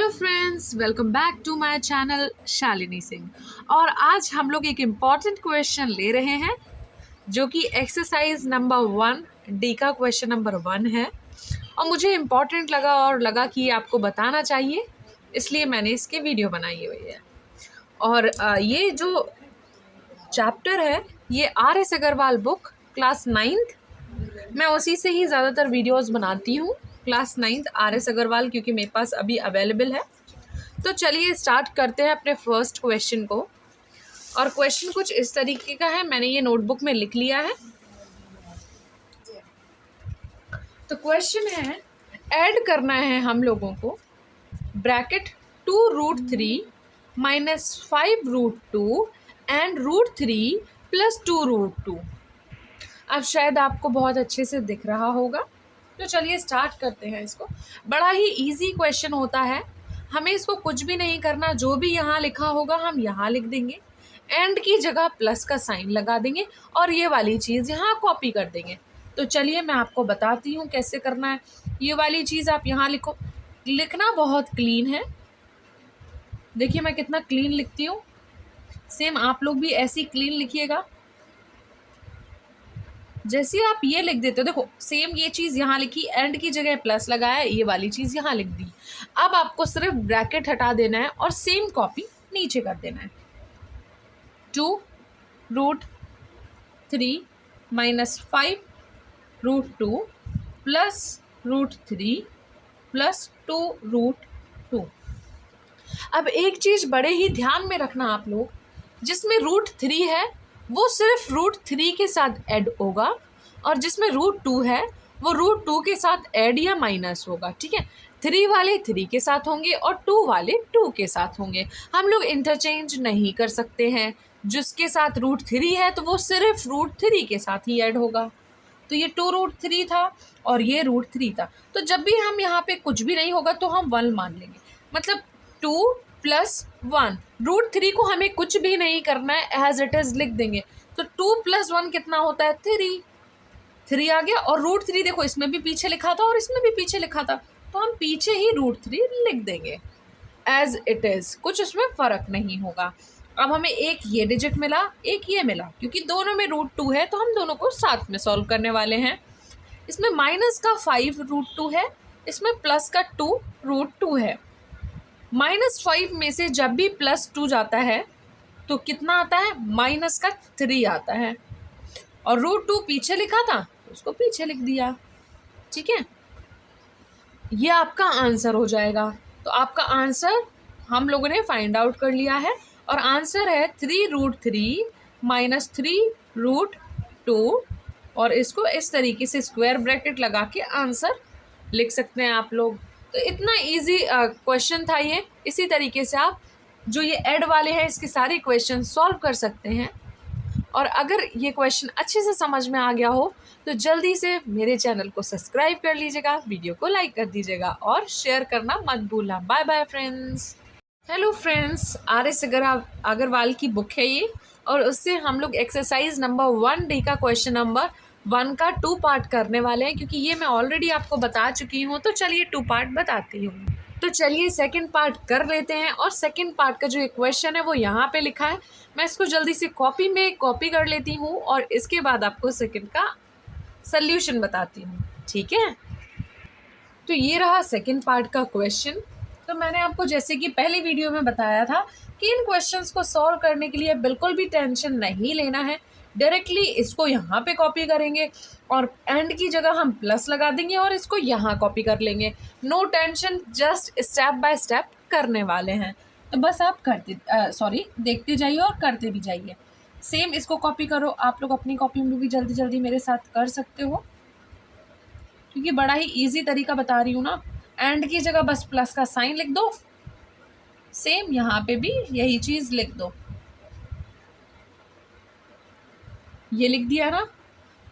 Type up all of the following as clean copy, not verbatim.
Hello friends, welcome back to my channel Shalini Singh. और आज हम लोग एक इम्पॉर्टेंट क्वेश्चन ले रहे हैं जो कि एक्सरसाइज नंबर 1 डी का क्वेश्चन नंबर 1 है। और मुझे इम्पॉर्टेंट लगा और लगा कि आपको बताना चाहिए, इसलिए मैंने इसकी वीडियो बनाई हुई है। और ये जो चैप्टर है ये RS Agarwal book class 9th, मैं उसी से ही ज़्यादातर वीडियोस बनाती हूँ। क्लास 9th RS अग्रवाल क्योंकि मेरे पास अभी अवेलेबल है। तो चलिए स्टार्ट करते हैं अपने फर्स्ट क्वेश्चन को। और क्वेश्चन कुछ इस तरीके का है, मैंने ये नोटबुक में लिख लिया है। तो क्वेश्चन है, ऐड करना है हम लोगों को ब्रैकेट 2√3 माइनस 5√2 एंड √3 प्लस 2√2। अब शायद आपको बहुत अच्छे से दिख रहा होगा, तो चलिए स्टार्ट करते हैं इसको। बड़ा ही इजी क्वेश्चन होता है, हमें इसको कुछ भी नहीं करना, जो भी यहाँ लिखा होगा हम यहाँ लिख देंगे, एंड की जगह प्लस का साइन लगा देंगे और ये वाली चीज़ यहाँ कॉपी कर देंगे। तो चलिए मैं आपको बताती हूँ कैसे करना है। ये वाली चीज़ आप यहाँ लिखो, लिखना बहुत क्लीन है। देखिए मैं कितना क्लीन लिखती हूँ, सेम आप लोग भी ऐसी क्लीन लिखिएगा। जैसे आप ये लिख देते हो, देखो सेम ये चीज़ यहाँ लिखी, एंड की जगह प्लस लगाया, ये वाली चीज़ यहाँ लिख दी। अब आपको सिर्फ ब्रैकेट हटा देना है और सेम कॉपी नीचे कर देना है। 2√3 माइनस 5√2 प्लस √3 प्लस 2√2। अब एक चीज़ बड़े ही ध्यान में रखना आप लोग, जिसमें √3 है वो सिर्फ √3 के साथ ऐड होगा, और जिसमें √2 है वो √2 के साथ ऐड या माइनस होगा। ठीक है, 3 वाले 3 के साथ होंगे और 2 वाले 2 के साथ होंगे। हम लोग इंटरचेंज नहीं कर सकते हैं, जिसके साथ √3 है तो वो सिर्फ √3 के साथ ही ऐड होगा। तो ये 2√3 था और ये √3 था, तो जब भी हम यहाँ पे कुछ भी नहीं होगा तो हम 1 मान लेंगे, मतलब 2 + 1। √3 को हमें कुछ भी नहीं करना है, एज इट इज़ लिख देंगे। तो 2 + 1 कितना होता है? 3 आ गया। और √3 देखो इसमें भी पीछे लिखा था और इसमें भी पीछे लिखा था, तो हम पीछे ही √3 लिख देंगे एज इट इज़, कुछ उसमें फ़र्क नहीं होगा। अब हमें एक ये डिजिट मिला, एक ये मिला, क्योंकि दोनों में √2 है तो हम दोनों को साथ में सॉल्व करने वाले हैं। इसमें माइनस का 5√2 है, इसमें प्लस का 2√2 है। -5 में से जब भी +2 जाता है तो कितना आता है? माइनस का 3 आता है। और √2 पीछे लिखा था तो उसको पीछे लिख दिया। ठीक है, ये आपका आंसर हो जाएगा। तो आपका आंसर हम लोगों ने फाइंड आउट कर लिया है, और आंसर है 3√3 माइनस 3√2। और इसको इस तरीके से स्क्वायर ब्रैकेट लगा के आंसर लिख सकते हैं आप लोग। तो इतना इजी क्वेश्चन था ये। इसी तरीके से आप जो ये ऐड वाले हैं इसके सारे क्वेश्चन सॉल्व कर सकते हैं। और अगर ये क्वेश्चन अच्छे से समझ में आ गया हो तो जल्दी से मेरे चैनल को सब्सक्राइब कर लीजिएगा, वीडियो को लाइक कर दीजिएगा और शेयर करना मत भूलना। Bye bye friends. Hello friends, RS Agarwal की बुक है ये, और उससे हम लोग एक्सरसाइज नंबर 1 डी का क्वेश्चन नंबर 1 का 2 पार्ट करने वाले हैं, क्योंकि ये मैं ऑलरेडी आपको बता चुकी हूँ। तो चलिए 2 पार्ट बताती हूँ। तो चलिए सेकंड पार्ट कर लेते हैं। और सेकंड पार्ट का जो एक क्वेश्चन है वो यहाँ पे लिखा है, मैं इसको जल्दी से कॉपी कर लेती हूँ और इसके बाद आपको सेकंड का सल्यूशन बताती हूँ। ठीक है, तो ये रहा सेकंड पार्ट का क्वेश्चन। तो मैंने आपको जैसे कि पहले वीडियो में बताया था कि इन क्वेश्चंस को सॉल्व करने के लिए बिल्कुल भी टेंशन नहीं लेना है। डायरेक्टली इसको यहाँ पे कॉपी करेंगे और एंड की जगह हम प्लस लगा देंगे और इसको यहाँ कॉपी कर लेंगे। No tension, just step by step करने वाले हैं। तो बस आप देखते जाइए और करते भी जाइए। सेम इसको कॉपी करो, आप लोग अपनी कॉपी में भी जल्दी जल्दी मेरे साथ कर सकते हो, क्योंकि बड़ा ही ईजी तरीका बता रही हूँ ना। एंड की जगह बस प्लस का साइन लिख दो, सेम यहाँ पे भी यही चीज़ लिख दो। ये लिख दिया ना।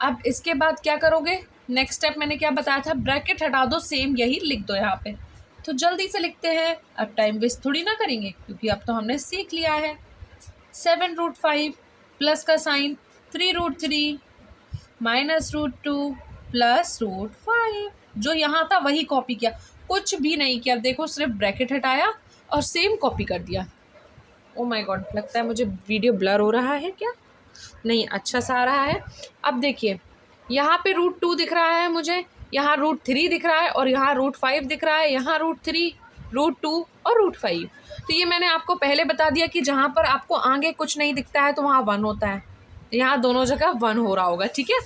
अब इसके बाद क्या करोगे? नेक्स्ट स्टेप मैंने क्या बताया था, ब्रैकेट हटा दो, सेम यही लिख दो यहाँ पे। तो जल्दी से लिखते हैं, अब टाइम वेस्ट थोड़ी ना करेंगे, क्योंकि अब तो हमने सीख लिया है। 7√5 प्लस का साइन 3√3 माइनस √2 प्लस √5, जो यहाँ था वही कॉपी किया। कुछ भी नहीं किया, देखो सिर्फ ब्रैकेट हटाया और सेम कॉपी कर दिया। ओ माय गॉड, लगता है मुझे वीडियो ब्लर हो रहा है क्या? नहीं, अच्छा सा आ रहा है। अब देखिए यहाँ पे √2 दिख रहा है मुझे, यहाँ √3 दिख रहा है और यहाँ √5 दिख रहा है, यहाँ √3, √2 और √5। तो ये मैंने आपको पहले बता दिया कि जहाँ पर आपको आगे कुछ नहीं दिखता है तो वहाँ 1 होता है, यहाँ दोनों जगह 1 हो रहा होगा, ठीक है।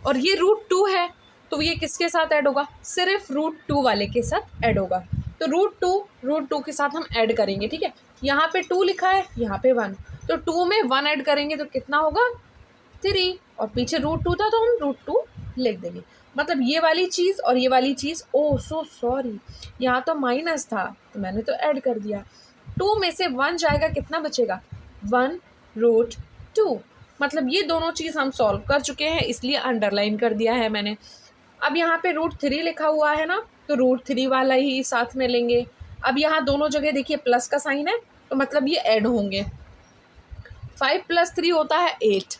और ये √2 है तो ये किसके साथ ऐड होगा? सिर्फ √2 वाले के साथ ऐड होगा। तो √2 के साथ हम ऐड करेंगे, ठीक है। यहाँ पे 2 लिखा है, यहाँ पे 1, तो 2 में 1 ऐड करेंगे तो कितना होगा? 3, और पीछे √2 था तो हम √2 लिख देंगे। मतलब ये वाली चीज़ और ये वाली चीज़, ओह सो सॉरी, यहाँ तो माइनस था तो मैंने तो ऐड कर दिया। 2 में से 1 जाएगा, कितना बचेगा? 1√2। मतलब ये दोनों चीज़ हम सॉल्व कर चुके हैं, इसलिए अंडरलाइन कर दिया है मैंने। अब यहाँ पे √3 लिखा हुआ है ना, तो √3 वाला ही साथ में लेंगे। अब यहाँ दोनों जगह देखिए प्लस का साइन है, तो मतलब ये ऐड होंगे। 5 + 3 होता है 8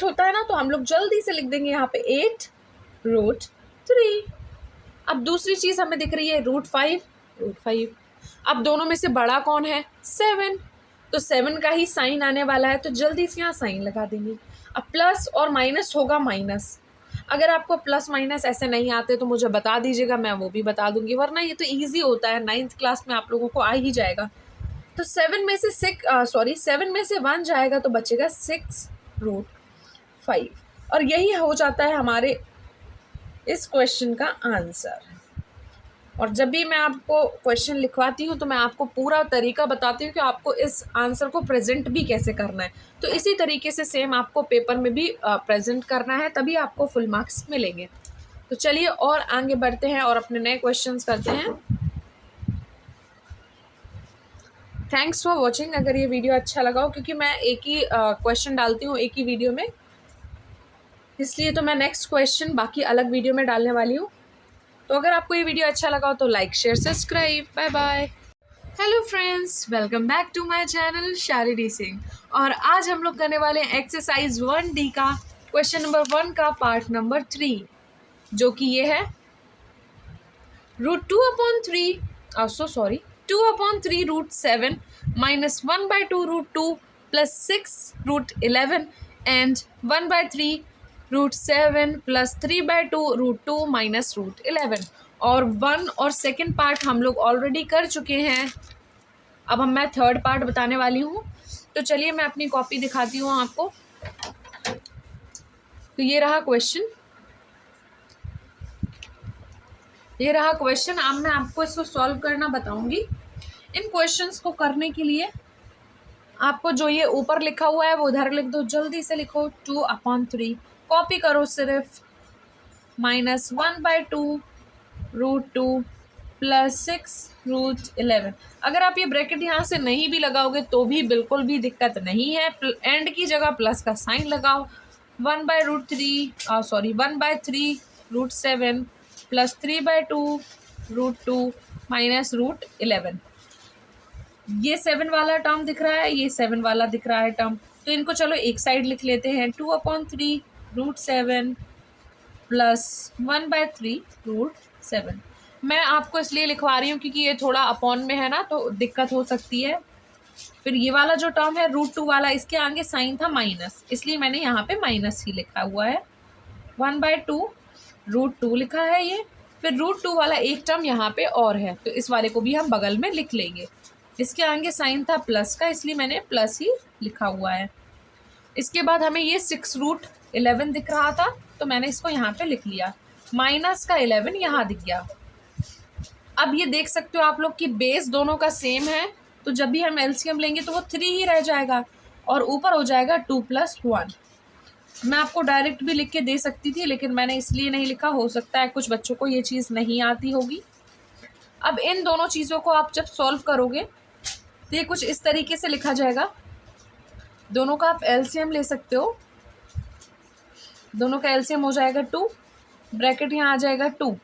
होता है ना, तो हम लोग जल्दी से लिख देंगे यहाँ पे 8√3। अब दूसरी चीज़ हमें दिख रही है √5। अब दोनों में से बड़ा कौन है? 7, तो 7 का ही साइन आने वाला है, तो जल्दी से यहाँ साइन लगा देंगे। अब प्लस और माइनस होगा माइनस। अगर आपको प्लस माइनस ऐसे नहीं आते तो मुझे बता दीजिएगा, मैं वो भी बता दूंगी, वरना ये तो ईजी होता है, 9th क्लास में आप लोगों को आ ही जाएगा। तो 7 में से 1 जाएगा तो बचेगा 6√5, और यही हो जाता है हमारे इस क्वेश्चन का आंसर। और जब भी मैं आपको क्वेश्चन लिखवाती हूँ तो मैं आपको पूरा तरीका बताती हूँ कि आपको इस आंसर को प्रेजेंट भी कैसे करना है। तो इसी तरीके से सेम आपको पेपर में भी प्रेजेंट करना है, तभी आपको फुल मार्क्स मिलेंगे। तो चलिए और आगे बढ़ते हैं और अपने नए क्वेश्चंस करते हैं। Thanks for watching. अगर ये वीडियो अच्छा लगा हो, क्योंकि मैं एक ही क्वेश्चन डालती हूँ एक ही वीडियो में, इसलिए तो मैं नेक्स्ट क्वेश्चन बाकी अलग वीडियो में डालने वाली हूँ। तो अगर आपको ये वीडियो अच्छा लगा हो तो like, share, subscribe. Bye bye. Hello friends, welcome back to my channel Shalini Singh. और आज हम लोग करने वाले हैं एक्सरसाइज 1D का क्वेश्चन नंबर 1 का पार्ट नंबर 3, जो कि ये है √2/3 2/3 √7 -1/2 √2 + 6 √11 and 1/3 √7 + 3/2 √2 - √11। और 1 और सेकेंड पार्ट हम लोग ऑलरेडी कर चुके हैं। अब मैं थर्ड पार्ट बताने वाली हूँ। तो चलिए मैं अपनी कॉपी दिखाती हूँ आपको। तो ये रहा क्वेश्चन, अब मैं आपको इसको सॉल्व करना बताऊंगी। इन क्वेश्चंस को करने के लिए आपको जो ये ऊपर लिखा हुआ है वो उधर लिख दो, जल्दी से लिखो। 2/3 कॉपी करो सिर्फ, -1/2 √2 + 6 √11। अगर आप ये ब्रैकेट यहाँ से नहीं भी लगाओगे तो भी बिल्कुल भी दिक्कत नहीं है, एंड की जगह प्लस का साइन लगाओ। 1/3 √7 + 3/2 √2 - √11। ये 7 वाला टर्म दिख रहा है, ये 7 वाला दिख रहा है टर्म, तो इनको चलो एक साइड लिख लेते हैं। 2/3 √7 + 1/3 √7। मैं आपको इसलिए लिखवा रही हूँ क्योंकि ये थोड़ा अपॉन में है ना, तो दिक्कत हो सकती है। फिर ये वाला जो टर्म है √2 वाला, इसके आगे साइन था माइनस, इसलिए मैंने यहाँ पे माइनस ही लिखा हुआ है। 1/2 √2 लिखा है ये। फिर √2 वाला एक टर्म यहाँ पे और है, तो इस वाले को भी हम बगल में लिख लेंगे। इसके आगे साइन था प्लस का, इसलिए मैंने प्लस ही लिखा हुआ है। इसके बाद हमें ये 6√11 दिख रहा था, तो मैंने इसको यहाँ पे लिख लिया। माइनस का 11 यहाँ दिख गया। अब ये देख सकते हो आप लोग कि बेस दोनों का सेम है, तो जब भी हम एलसीएम लेंगे तो वो 3 ही रह जाएगा और ऊपर हो जाएगा 2 + 1। मैं आपको डायरेक्ट भी लिख के दे सकती थी, लेकिन मैंने इसलिए नहीं लिखा, हो सकता है कुछ बच्चों को ये चीज़ नहीं आती होगी। अब इन दोनों चीज़ों को आप जब सॉल्व करोगे तो ये कुछ इस तरीके से लिखा जाएगा। दोनों का आप एलसीएम ले सकते हो, दोनों का एलसीएम हो जाएगा 2, ब्रैकेट यहाँ आ जाएगा 2।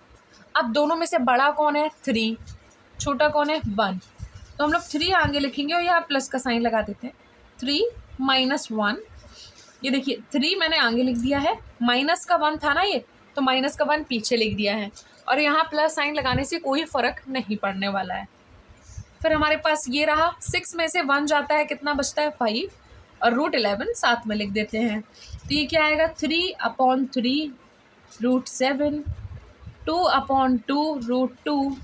अब दोनों में से बड़ा कौन है? 3, छोटा कौन है? 1। तो हम लोग 3 आगे लिखेंगे और यहाँ प्लस का साइन लगा देते हैं। 3 - 1, ये देखिए 3 मैंने आगे लिख दिया है, माइनस का 1 था ना ये, तो माइनस का 1 पीछे लिख दिया है। और यहाँ प्लस साइन लगाने से कोई फ़र्क नहीं पड़ने वाला है। फिर हमारे पास ये रहा, 6 में से 1 जाता है, कितना बचता है 5, और √11 साथ में लिख देते हैं। तो ये क्या आएगा 3/3 √7, 2/2 √2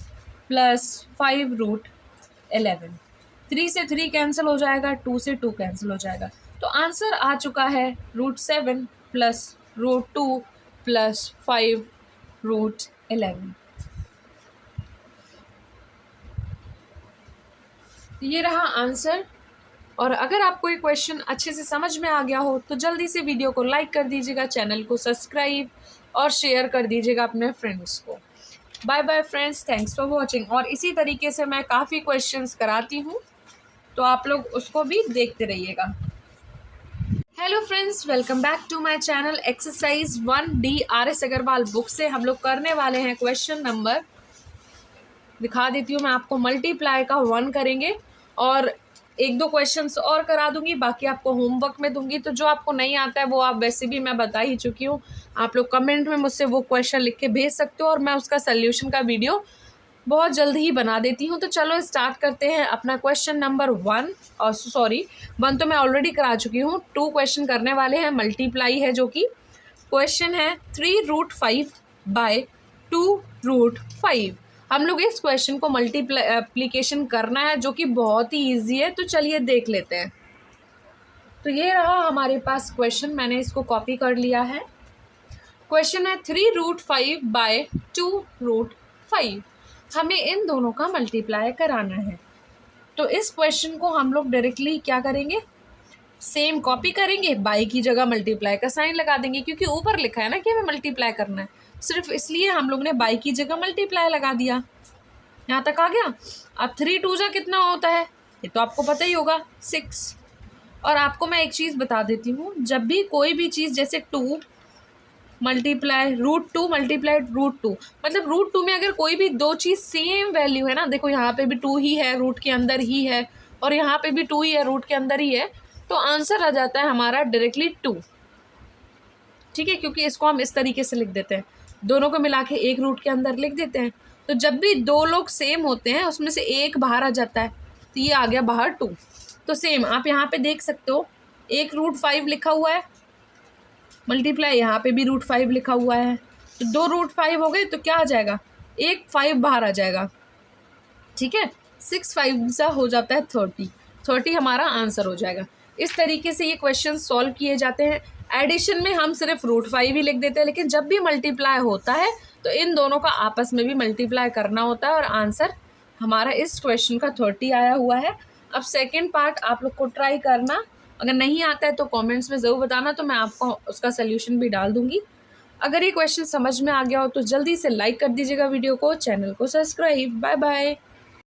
प्लस 5/11। 3 से 3 कैंसिल हो जाएगा, 2 से 2 कैंसिल हो जाएगा। तो आंसर आ चुका है √7 प्लस √2 प्लस 5/11। ये रहा आंसर। और अगर आपको ये क्वेश्चन अच्छे से समझ में आ गया हो तो जल्दी से वीडियो को लाइक कर दीजिएगा, चैनल को सब्सक्राइब और शेयर कर दीजिएगा अपने फ्रेंड्स को। Bye bye friends, thanks for watching. और इसी तरीके से मैं काफ़ी क्वेश्चंस कराती हूँ, तो आप लोग उसको भी देखते रहिएगा। Hello friends, welcome back to my channel. Exercise 1D RS Agarwal book से हम लोग करने वाले हैं क्वेश्चन नंबर, दिखा देती हूँ मैं आपको, मल्टीप्लाई का 1 करेंगे और 1-2 क्वेश्चंस और करा दूंगी, बाकी आपको होमवर्क में दूंगी। तो जो आपको नहीं आता है वो आप वैसे भी मैं बता ही चुकी हूँ, आप लोग कमेंट में मुझसे वो क्वेश्चन लिख के भेज सकते हो और मैं उसका सल्यूशन का वीडियो बहुत जल्द ही बना देती हूँ। तो चलो स्टार्ट करते हैं अपना क्वेश्चन नंबर 1। और सॉरी, 1 तो मैं ऑलरेडी करा चुकी हूँ, 2 क्वेश्चन करने वाले हैं। मल्टीप्लाई है, जो कि क्वेश्चन है 3√5 / 2√5। हम लोग इस क्वेश्चन को मल्टीप्लिकेशन करना है, जो कि बहुत ही ईजी है। तो चलिए देख लेते हैं। तो ये रहा हमारे पास क्वेश्चन, मैंने इसको कॉपी कर लिया है। क्वेश्चन है 3√5 / 2√5। हमें इन दोनों का मल्टीप्लाई कराना है। तो इस क्वेश्चन को हम लोग डायरेक्टली क्या करेंगे, सेम कॉपी करेंगे, बाई की जगह मल्टीप्लाई का साइन लगा देंगे, क्योंकि ऊपर लिखा है ना कि हमें मल्टीप्लाई करना है, सिर्फ इसलिए हम लोग ने बाई की जगह मल्टीप्लाई लगा दिया। यहाँ तक आ गया। अब 3 2 जा कितना होता है, ये तो आपको पता ही होगा, 6। और आपको मैं एक चीज़ बता देती हूँ, जब भी कोई भी चीज़ जैसे 2 मल्टीप्लाई √2 मल्टीप्लाई √2, मतलब √2 में अगर कोई भी 2 चीज़ सेम वैल्यू है ना, देखो यहाँ पे भी 2 ही है, रूट के अंदर ही है, और यहाँ पे भी 2 ही है, रूट के अंदर ही है, तो आंसर आ जाता है हमारा डायरेक्टली 2। ठीक है, क्योंकि इसको हम इस तरीके से लिख देते हैं, दोनों को मिला के एक रूट के अंदर लिख देते हैं। तो जब भी 2 लोग सेम होते हैं, उसमें से एक बाहर आ जाता है, तो ये आ गया बाहर 2। तो सेम आप यहाँ पे देख सकते हो, एक √5 लिखा हुआ है, मल्टीप्लाई यहाँ पे भी √5 लिखा हुआ है, तो 2 √5 हो गए, तो क्या आ जाएगा, एक 5 बाहर आ जाएगा। ठीक है, 6 5 सा हो जाता है 30 हमारा आंसर हो जाएगा। इस तरीके से ये क्वेश्चन सॉल्व किए जाते हैं। एडिशन में हम सिर्फ √5 ही लिख देते हैं, लेकिन जब भी मल्टीप्लाई होता है तो इन दोनों का आपस में भी मल्टीप्लाई करना होता है, और आंसर हमारा इस क्वेश्चन का 30 आया हुआ है। अब सेकेंड पार्ट आप लोग को ट्राई करना, अगर नहीं आता है तो कमेंट्स में ज़रूर बताना, तो मैं आपको उसका सल्यूशन भी डाल दूँगी। अगर ये क्वेश्चन समझ में आ गया हो तो जल्दी से लाइक कर दीजिएगा वीडियो को, चैनल को सब्सक्राइब। Bye bye.